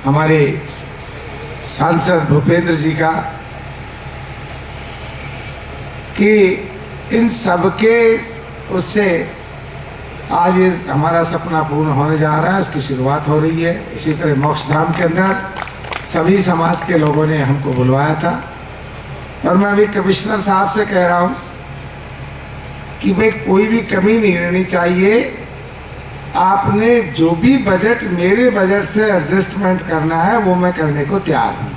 हमारे सांसद भूपेंद्र जी का कि इन सबके उससे आज ये हमारा सपना पूर्ण होने जा रहा है, उसकी शुरुआत हो रही है। इसी तरह मोक्षधाम के अंदर सभी समाज के लोगों ने हमको बुलवाया था और मैं अभी कमिश्नर साहब से कह रहा हूँ कि भाई कोई भी कमी नहीं रहनी चाहिए। आपने जो भी बजट मेरे बजट से एडजस्टमेंट करना है वो मैं करने को तैयार हूँ,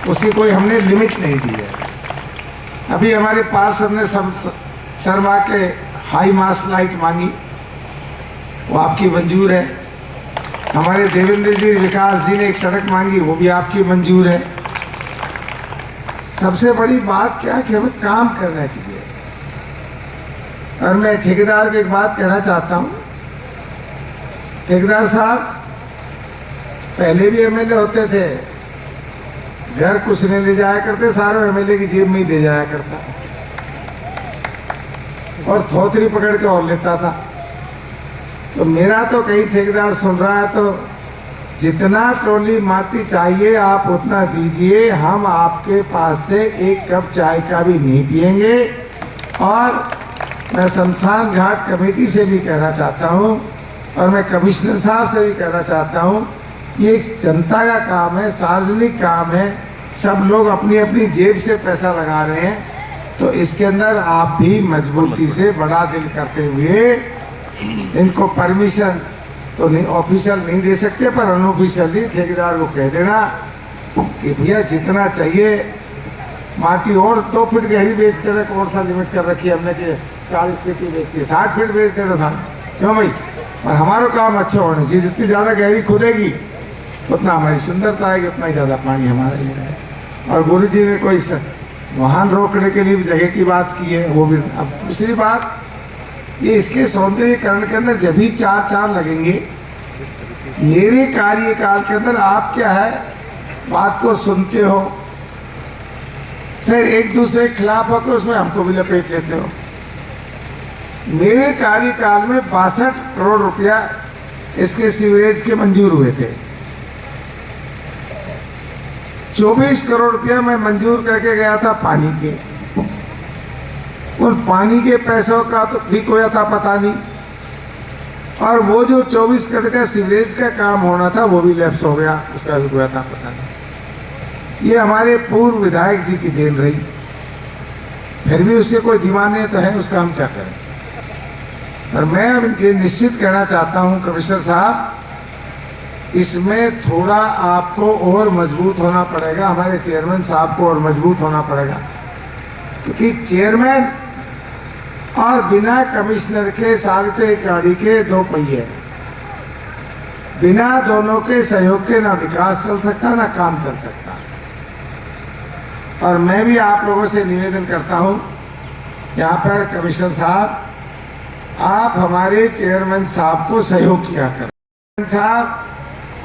उसकी कोई हमने लिमिट नहीं दी है। अभी हमारे पार्षद ने शर्मा के हाई मास्ट लाइट मांगी, वो आपकी मंजूर है। हमारे देवेंद्र जी विकास जी ने एक सड़क मांगी, वो भी आपकी मंजूर है। सबसे बड़ी बात क्या है कि हमें काम करना चाहिए। और मैं ठेकेदार को एक बात कहना चाहता हूँ, ठेकेदार साहब पहले भी एमएलए होते थे, घर कुछ नहीं ले जाया करते, सारे एमएलए की जेब में ही दे जाया करता और थोतरी पकड़ के और लेता था। तो मेरा तो कई ठेकेदार सुन रहा है, तो जितना ट्रॉली माटी चाहिए आप उतना दीजिए, हम आपके पास से एक कप चाय का भी नहीं पिएंगे। और मैं शमशान घाट कमेटी से भी कहना चाहता हूँ और मैं कमिश्नर साहब से भी कहना चाहता हूँ, ये जनता का काम है, सार्वजनिक काम है, सब लोग अपनी अपनी जेब से पैसा लगा रहे हैं, तो इसके अंदर आप भी मजबूती से बड़ा दिल करते हुए इनको परमिशन तो नहीं ऑफिशियल नहीं दे सकते, पर अनऑफिशियली ठेकेदार को कह देना कि भैया जितना चाहिए माटी और 2 फीट गहरी बेच देना। कौन सा लिमिट कर रखी है हमने कि 40 फीट ही बेची, 60 फीट बेच देना साढ़े, क्यों भाई। और हमारा काम अच्छा होना चाहिए, जितनी ज़्यादा गहरी खुदेगी उतना हमारी सुंदरता आएगी, उतना ही ज़्यादा पानी हमारा ये रहेगा। और गुरु जी ने कोई वाहन रोकने के लिए भी जगह की बात की है, वो भी। अब दूसरी बात, ये इसके सौंदर्यीकरण के अंदर जब भी 4 लगेंगे, मेरे कार्यकाल के अंदर आप क्या है बात को सुनते हो, फिर एक दूसरे के खिलाफ होकर उसमें हमको भी लपेट लेते हो। मेरे कार्यकाल में 62 करोड़ रुपया इसके सीवरेज के मंजूर हुए थे। 24 करोड़ रुपया मैं मंजूर करके गया था पानी के। उन पानी के पैसों का तो भी कोई अता पता नहीं, और वो जो 24 करोड़ का सीवरेज का काम होना था वो भी लैप्स हो गया, उसका भी कोई अता पता नहीं। ये हमारे पूर्व विधायक जी की देन रही, फिर भी उसके कोई दीवाने तो है, उसका हम क्या करें। और मैं अब ये निश्चित कहना चाहता हूँ कमिश्नर साहब, इसमें थोड़ा आपको और मजबूत होना पड़ेगा, हमारे चेयरमैन साहब को और मजबूत होना पड़ेगा, क्योंकि चेयरमैन और बिना कमिश्नर के सारथे गाड़ी के 2 पहिए, बिना दोनों के सहयोग के ना विकास चल सकता ना काम चल सकता। और मैं भी आप लोगों से निवेदन करता हूं, यहाँ पर कमिश्नर साहब आप हमारे चेयरमैन साहब को सहयोग किया करें। साहब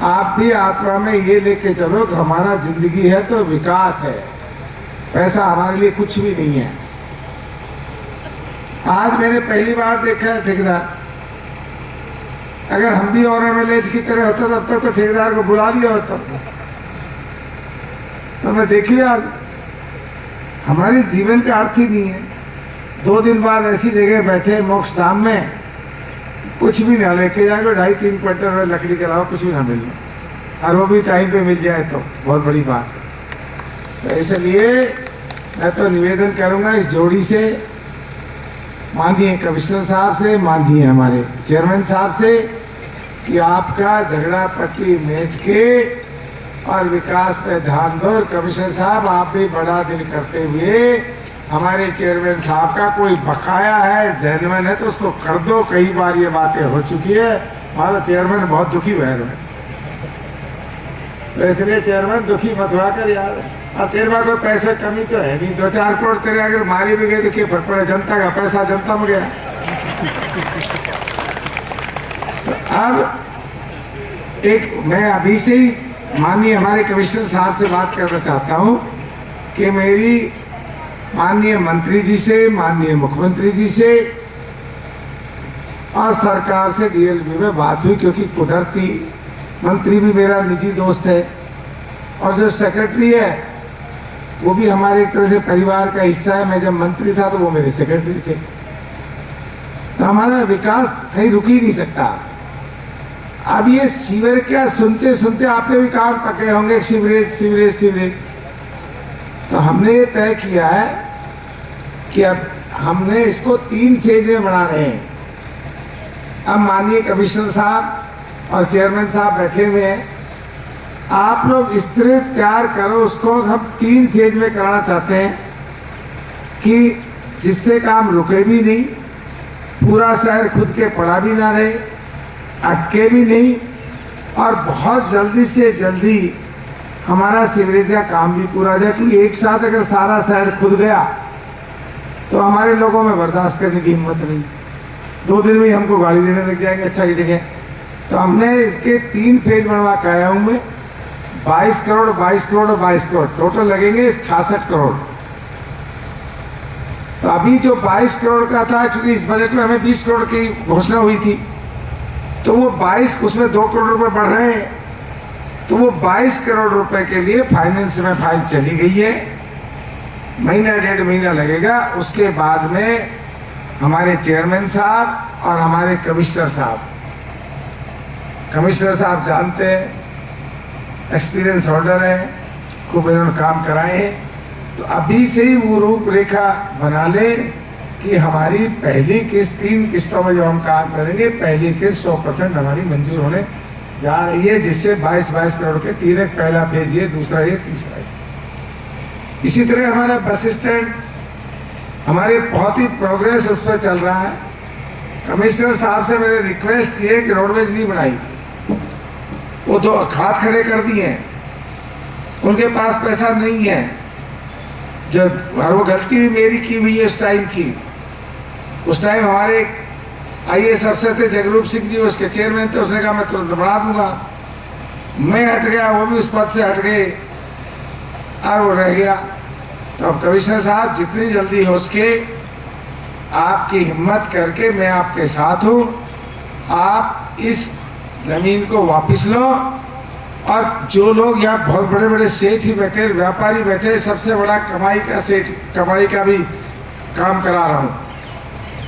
आप भी आत्मा में ये लेके चलो कि हमारा जिंदगी है तो विकास है, पैसा हमारे लिए कुछ भी नहीं है। आज मैंने पहली बार देखा है ठेकेदार, अगर हम भी और एमएलए की तरह होता तब तक तो ठेकेदार को बुला लिया होता। तो मैं देखिए आज हमारे जीवन का अर्थ ही नहीं है। 2 दिन बाद ऐसी जगह बैठे मोक्षधाम में, कुछ भी ना लेके जाएंगे, 2.5-3 क्विंटल लकड़ी के अलावा कुछ भी ना मिले, और वो भी टाइम पे मिल जाए तो बहुत बड़ी बात है। तो इसलिए मैं तो निवेदन करूंगा इस जोड़ी से, माननीय कमिश्नर साहब से, माननीय हमारे चेयरमैन साहब से, कि आपका झगड़ा पट्टी मेट के और विकास पे ध्यान दो। और कमिश्नर साहब आप भी बड़ा दिल करते हुए हमारे चेयरमैन साहब का कोई बकाया है, जेन्युइन है, तो उसको कर दो। कई बार ये बातें हो चुकी है, हमारा चेयरमैन बहुत दुखी हुआ है, तो इसलिए चेयरमैन दुखी मत हुआ कर यार। और तेरे पास कोई पैसे कमी तो है नहीं, 2-4 करोड़ तेरे अगर मारी भी गए तो क्या फर्क पड़े, जनता का पैसा जनता में गया। तो अब एक मैं अभी से ही माननीय हमारे कमिश्नर साहब से बात करना चाहता हूँ कि मेरी माननीय मंत्री जी से, माननीय मुख्यमंत्री जी से और सरकार से डीएलपी में बात हुई, क्योंकि कुदरती मंत्री भी मेरा निजी दोस्त है, और जो सेक्रेटरी है वो भी हमारे एक तरह से परिवार का हिस्सा है। मैं जब मंत्री था तो वो मेरे सेक्रेटरी थे। तो हमारा विकास कहीं रुक ही नहीं सकता। अब ये सीवर क्या सुनते सुनते आपके भी कान पके होंगे, सीवरेज सीवरेज सीवरेज। तो हमने ये तय किया है कि अब हमने इसको 3 फेज में बना रहे हैं। अब माननीय कमिश्नर साहब और चेयरमैन साहब बैठे हुए हैं, आप लोग इस तरह तैयार करो उसको। हम 3 फेज में कराना चाहते हैं कि जिससे काम रुके भी नहीं, पूरा शहर खुद के पड़ा भी ना रहे, अटके भी नहीं, और बहुत जल्दी से जल्दी हमारा सीवरेज का काम भी पूरा हो जाए। क्योंकि एक साथ अगर सारा शहर खुद गया तो हमारे लोगों में बर्दाश्त करने की हिम्मत नहीं, 2 दिन में ही हमको गाड़ी देने लग जाएंगे अच्छा की जगह। तो हमने इसके 3 फेज बनवा के आया हूँ मैं। 22 करोड़ 22 करोड़ और 22 करोड़ टोटल लगेंगे 66 करोड़। तो अभी जो 22 करोड़ का था, क्योंकि इस बजट में हमें 20 करोड़ की घोषणा हुई थी, तो वो 22, उसमें 2 करोड़ रुपए बढ़ रहे हैं, तो वो 22 करोड़ रुपए के लिए फाइनेंस में फाइल चली गई है। महीना 1.5 महीना लगेगा। उसके बाद में हमारे चेयरमैन साहब और हमारे कमिश्नर साहब जानते हैं, एक्सपीरियंस होल्डर है, खूब इन्होंने काम कराए हैं। तो अभी से ही वो रूपरेखा बना ले कि हमारी पहली किस्त 3 किस्तों में जो हम काम करेंगे, पहली किस्त 100% हमारी मंजूर होने जा रही है, जिससे 22 करोड़ के 3 एक पहला फेज ये, दूसरा ये, तीसरा ये। इसी तरह हमारा बस स्टैंड, हमारे बहुत ही प्रोग्रेस उस पर चल रहा है। कमिश्नर साहब से मैंने रिक्वेस्ट की है कि रोडवेज नहीं बनाई, वो 2 खाद खड़े कर दिए हैं, उनके पास पैसा नहीं है। जब और वो गलती भी मेरी की हुई है उस टाइम की। उस टाइम हमारे IAS अफसर थे जगरूप सिंह जी, उसके चेयरमैन थे, उसने कहा मैं तुरंत बढ़ा दूंगा। मैं हट गया, वो भी उस पद से हट गए और वो रह गया। तो अब कमिश्नर साहब जितनी जल्दी हो सके आपकी हिम्मत करके मैं आपके साथ हूँ, आप इस जमीन को वापस लो। और जो लोग यहाँ बहुत बड़े बड़े सेठ ही बैठे, व्यापारी बैठे, सबसे बड़ा कमाई का भी काम करा रहा हूँ।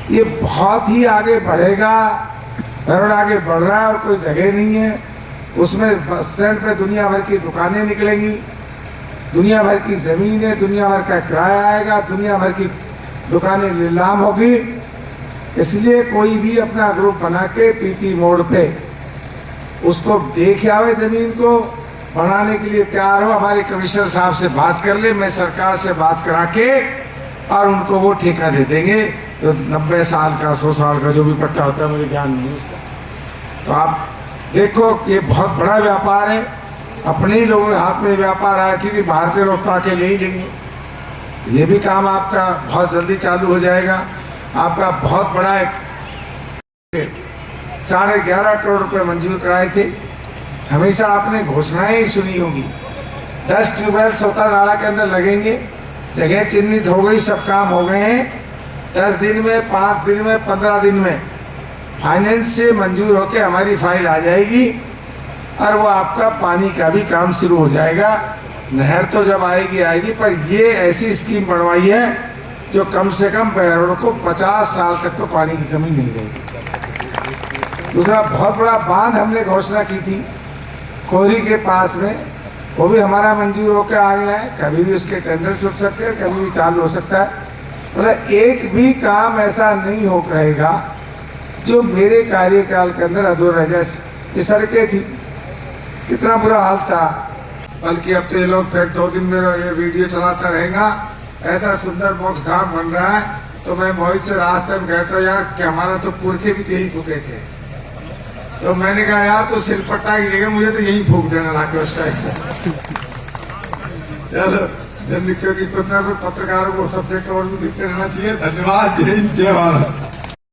ये बहुत ही आगे बढ़ेगा, बड़ा आगे बढ़ रहा है और कोई जगह नहीं है। उसमें बस स्टैंड पे दुनिया भर की दुकानें निकलेंगी, दुनिया भर की ज़मीन है, दुनिया भर का किराया आएगा, दुनिया भर की दुकानें नीलाम होगी। इसलिए कोई भी अपना ग्रुप बना के PP मोड पे उसको देख आवे, ज़मीन को बनाने के लिए तैयार हो। हमारे कमिश्नर साहब से बात कर ले, मैं सरकार से बात करा के और उनको वो ठेका दे देंगे। तो 90 साल का 100 साल का जो भी पट्टा होता है, मुझे ज्ञान नहीं है उसका। तो आप देखो ये बहुत बड़ा व्यापार है, अपने ही लोगों के हाथ में व्यापार आया थी कि भारतीय लोग तो आके ले ही लेंगे। ये भी काम आपका बहुत जल्दी चालू हो जाएगा। आपका बहुत बड़ा एक 11.5 करोड़ रुपए मंजूर कराए थे। हमेशा आपने घोषणाएं ही सुनी होगी। 10 ट्यूबवेल सोता नाला के अंदर लगेंगे, जगह चिन्हित हो गई, सब काम हो गए हैं। 10 दिन में, 5 दिन में, 15 दिन में फाइनेंस से मंजूर होकर हमारी फाइल आ जाएगी और वो आपका पानी का भी काम शुरू हो जाएगा। नहर तो जब आएगी आएगी, पर ये ऐसी स्कीम बनवाई है जो कम से कम बहरों को 50 साल तक तो पानी की कमी नहीं रहेगी। दूसरा बहुत बड़ा बांध हमने घोषणा की थी कोहरी के पास में, वो भी हमारा मंजूर होकर आ गया है। कभी भी उसके टेंडर छूट सकते हैं, कभी भी चालू हो सकता है। मतलब एक भी काम ऐसा नहीं हो रहेगा जो मेरे कार्यकाल के अंदर अधूरा रह जाए। ये सड़कें थी, कितना बुरा हाल था। बल्कि अब तो ये लोग फिर 2 दिन में ये वीडियो चलाता रहेगा, ऐसा सुंदर मोक्ष धाम बन रहा है। तो मैं मोहित से रास्ते में कहता यार कि हमारा तो पुरखे भी यही फूके थे। तो मैंने कहा यार तो सिलपट्टा की जगह मुझे तो यही फूक देना लाके उस टाइम। चलो जब क्योंकि पत्रकारों को सब्जेक्ट और भी दिखते रहना चाहिए। धन्यवाद। जय हिंद, जय भारत।